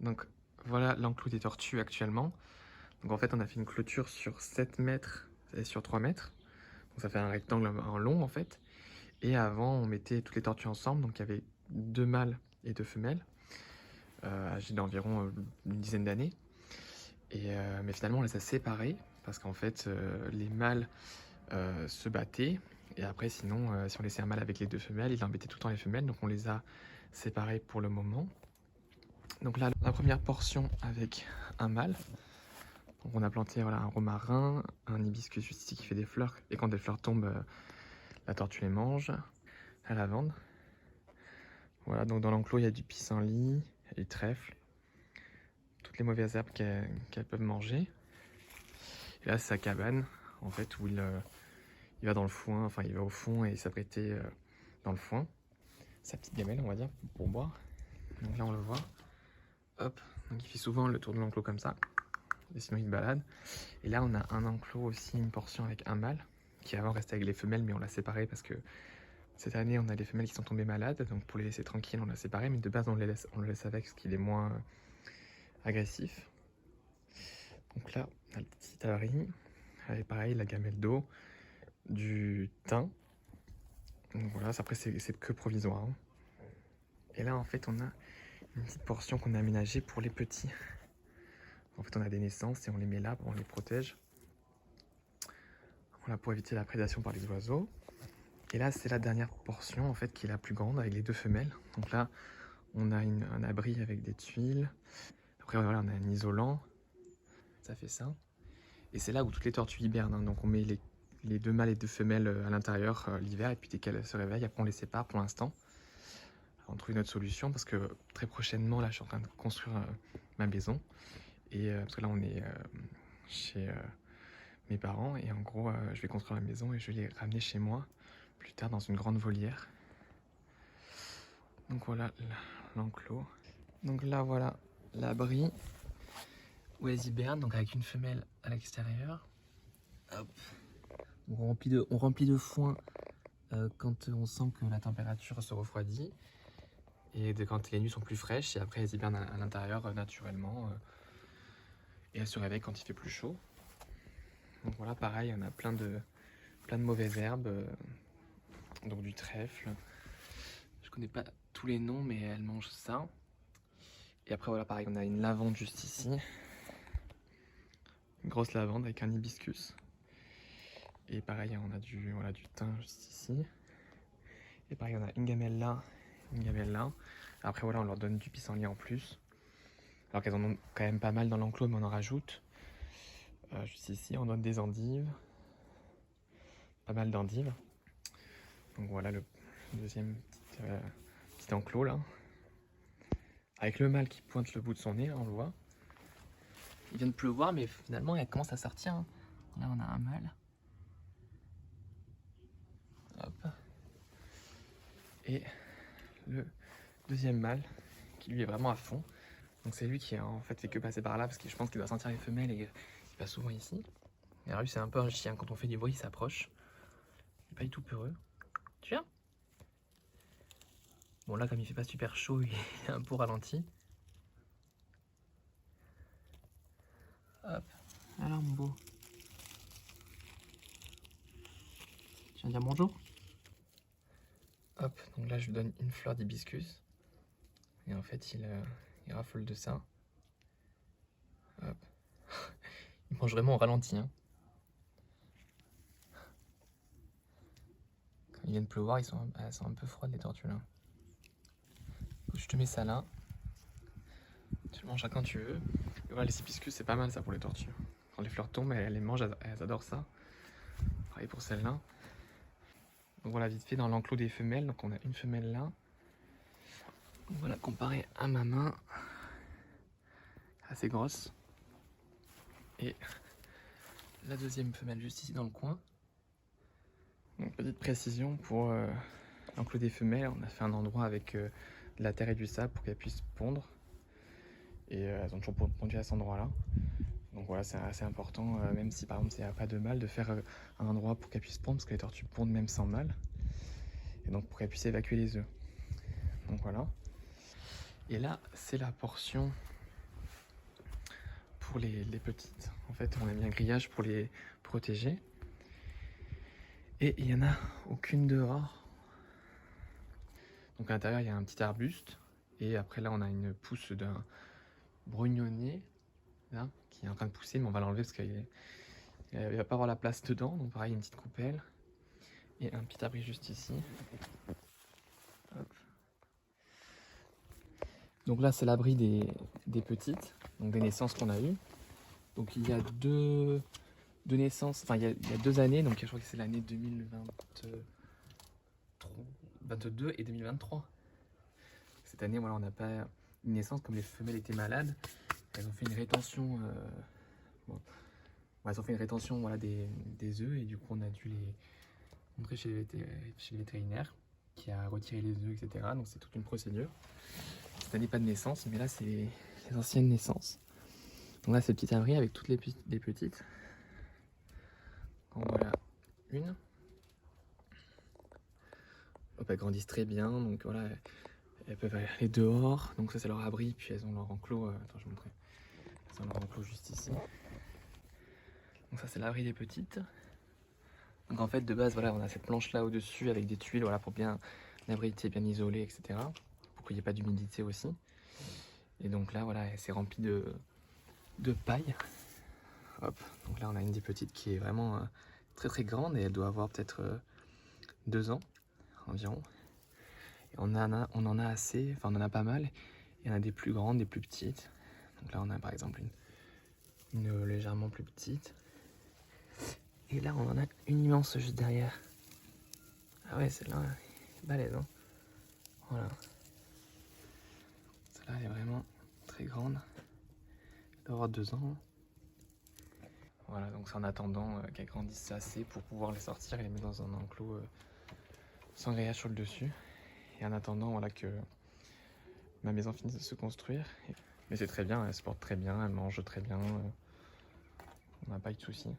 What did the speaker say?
Donc voilà l'enclos des tortues actuellement. Donc en fait on a fait une clôture sur 7 mètres et sur 3 mètres. Donc ça fait un rectangle en long en fait. Et avant on mettait toutes les tortues ensemble, donc il y avait 2 mâles et 2 femelles, âgées d'environ une dizaine d'années. Mais finalement on les a séparées parce qu'en fait les mâles se battaient. Et après sinon si on laissait un mâle avec les 2 femelles, il embêtait tout le temps les femelles, donc on les a séparés pour le moment. Donc là, la première portion avec un mâle. Donc on a planté voilà, un romarin, un hibiscus juste ici qui fait des fleurs. Et quand des fleurs tombent, la tortue les mange. La lavande. Voilà, donc dans l'enclos, il y a du pissenlit, il y a du trèfle. Toutes les mauvaises herbes qu'elles peuvent manger. Et là, c'est sa cabane, en fait, où il va dans le foin, enfin il va au fond et s'abriter dans le foin. Sa petite gamelle, on va dire, pour boire. Donc là, on le voit. Hop, donc il fait souvent le tour de l'enclos comme ça. Et sinon il se balade. Et là on a un enclos aussi, une portion avec un mâle qui avant restait avec les femelles, mais on l'a séparé parce que cette année on a des femelles qui sont tombées malades, donc pour les laisser tranquilles on l'a séparé, mais de base on le laisse avec parce qu'il est moins agressif. Donc là on a le petit abri avec pareil la gamelle d'eau, du thym. Donc voilà, après c'est que provisoire, hein. Et là en fait on a une petite portion qu'on a aménagée pour les petits. En fait on a des naissances et on les met là, on les protège. Voilà, pour éviter la prédation par les oiseaux. Et là c'est la dernière portion en fait qui est la plus grande avec les 2 femelles. Donc là on a un abri avec des tuiles. Après voilà, on a un isolant. Ça fait ça. Et c'est là où toutes les tortues hibernent, hein. Donc on met les 2 mâles et 2 femelles à l'intérieur l'hiver, et puis dès qu'elles se réveillent, après on les sépare pour l'instant. On trouve une autre solution parce que très prochainement là je suis en train de construire ma maison. Et parce que là on est chez mes parents, et en gros je vais construire la maison et je vais les ramener chez moi plus tard dans une grande volière. Donc voilà l'enclos. Donc là voilà l'abri où elles hibernent, donc avec une femelle à l'extérieur. Hop. On remplit de foin quand on sent que la température se refroidit, et quand les nuits sont plus fraîches, et après elles hibernent à l'intérieur naturellement, et elles se réveillent quand il fait plus chaud. Donc voilà, pareil, on a plein de mauvaises herbes, donc du trèfle. Je connais pas tous les noms, mais elles mangent ça. Et après voilà, pareil, on a une lavande juste ici, une grosse lavande avec un hibiscus. Et pareil, on a du thym juste ici. Et pareil, on a une gamelle là, une gamelle là. Après voilà, on leur donne du pissenlit en plus. Alors qu'elles en ont quand même pas mal dans l'enclos, mais on en rajoute. Juste ici, on donne des endives. Pas mal d'endives. Donc voilà le deuxième petit enclos là. Avec le mâle qui pointe le bout de son nez, on le voit. Il vient de pleuvoir, mais finalement elle commence à sortir, hein. Là on a un mâle. Hop. Et le deuxième mâle qui lui est vraiment à fond. Donc c'est lui qui a en fait fait que passer par là parce que je pense qu'il doit sentir les femelles et il passe souvent ici. Et alors lui c'est un peu un chien, quand on fait du bruit il s'approche. Il est pas du tout peureux. Tu viens? Bon là comme il fait pas super chaud, il est un peu ralenti. Hop. Alors mon beau. Tu viens dire bonjour? Hop, donc là je lui donne une fleur d'hibiscus. Et en fait il raffole de ça. Hop. Il mange vraiment au ralenti, hein. Quand il vient de pleuvoir, elles sont un peu froides les tortues là. Je te mets ça là. Tu le manges quand tu veux. Et voilà, les hibiscus c'est pas mal ça pour les tortues. Quand les fleurs tombent, elles les mangent, elles adorent ça. Pareil pour celle-là. Donc voilà, vite fait dans l'enclos des femelles. Donc on a une femelle là. Donc voilà, comparé à ma main, assez grosse. Et la deuxième femelle juste ici dans le coin. Donc petite précision pour l'enclos des femelles, on a fait un endroit avec de la terre et du sable pour qu'elles puissent pondre. Et elles ont toujours pondu à cet endroit-là. Donc voilà, c'est assez important, même si par exemple il n'y a pas de mâle, de faire un endroit pour qu'elles puissent pondre, parce que les tortues pondent même sans mâle. Et donc pour qu'elles puissent évacuer les œufs. Donc voilà. Et là, c'est la portion pour les petites. En fait, on a mis un grillage pour les protéger. Et il n'y en a aucune dehors. Donc à l'intérieur, il y a un petit arbuste. Et après, là, on a une pousse d'un brugnonnier là, qui est en train de pousser, mais on va l'enlever parce qu'il ne va pas avoir la place dedans. Donc pareil, une petite coupelle. Et un petit abri juste ici. Hop. Donc là, c'est l'abri des petites, donc des naissances qu'on a eues. Donc il y a deux naissances, enfin il y a 2 années, donc je crois que c'est l'année 2022 et 2023. Cette année, voilà, on n'a pas une naissance, comme les femelles étaient malades. Elles ont fait une rétention, elles ont fait une rétention, voilà, des œufs, et du coup on a dû les montrer chez le vétérinaire qui a retiré les œufs, etc. Donc c'est toute une procédure. Cette année, pas de naissance, mais là, c'est les anciennes naissances. Donc là, c'est le petit abri avec toutes les petites. En voilà une. Hop, elles grandissent très bien, donc voilà, elles peuvent aller dehors. Donc ça, c'est leur abri, puis elles ont leur enclos. Attends, je vais vous montrer. Elles ont leur enclos juste ici. Donc ça, c'est l'abri des petites. Donc en fait, de base, voilà, on a cette planche là au-dessus avec des tuiles, voilà, pour bien l'abriter, bien isolé, etc. Pour qu'il n'y ait pas d'humidité aussi. Et donc là, voilà, elle s'est remplie de paille. Hop, donc là, on a une des petites qui est vraiment très très grande et elle doit avoir peut-être 2 ans environ. Et on en a assez, enfin on en a pas mal. Il y en a des plus grandes, des plus petites. Donc là, on a par exemple une légèrement plus petite. Et là, on en a une immense juste derrière. Ah ouais, celle-là, est balèze, hein. Voilà. Celle-là, elle est vraiment très grande. Elle doit avoir 2 ans. Voilà, donc c'est en attendant qu'elles grandissent assez pour pouvoir les sortir et les mettre dans un enclos sans grillage sur le dessus. Et en attendant, voilà, que ma maison finisse de se construire. Mais c'est très bien, elle se porte très bien, elle mange très bien. On n'a pas eu de soucis.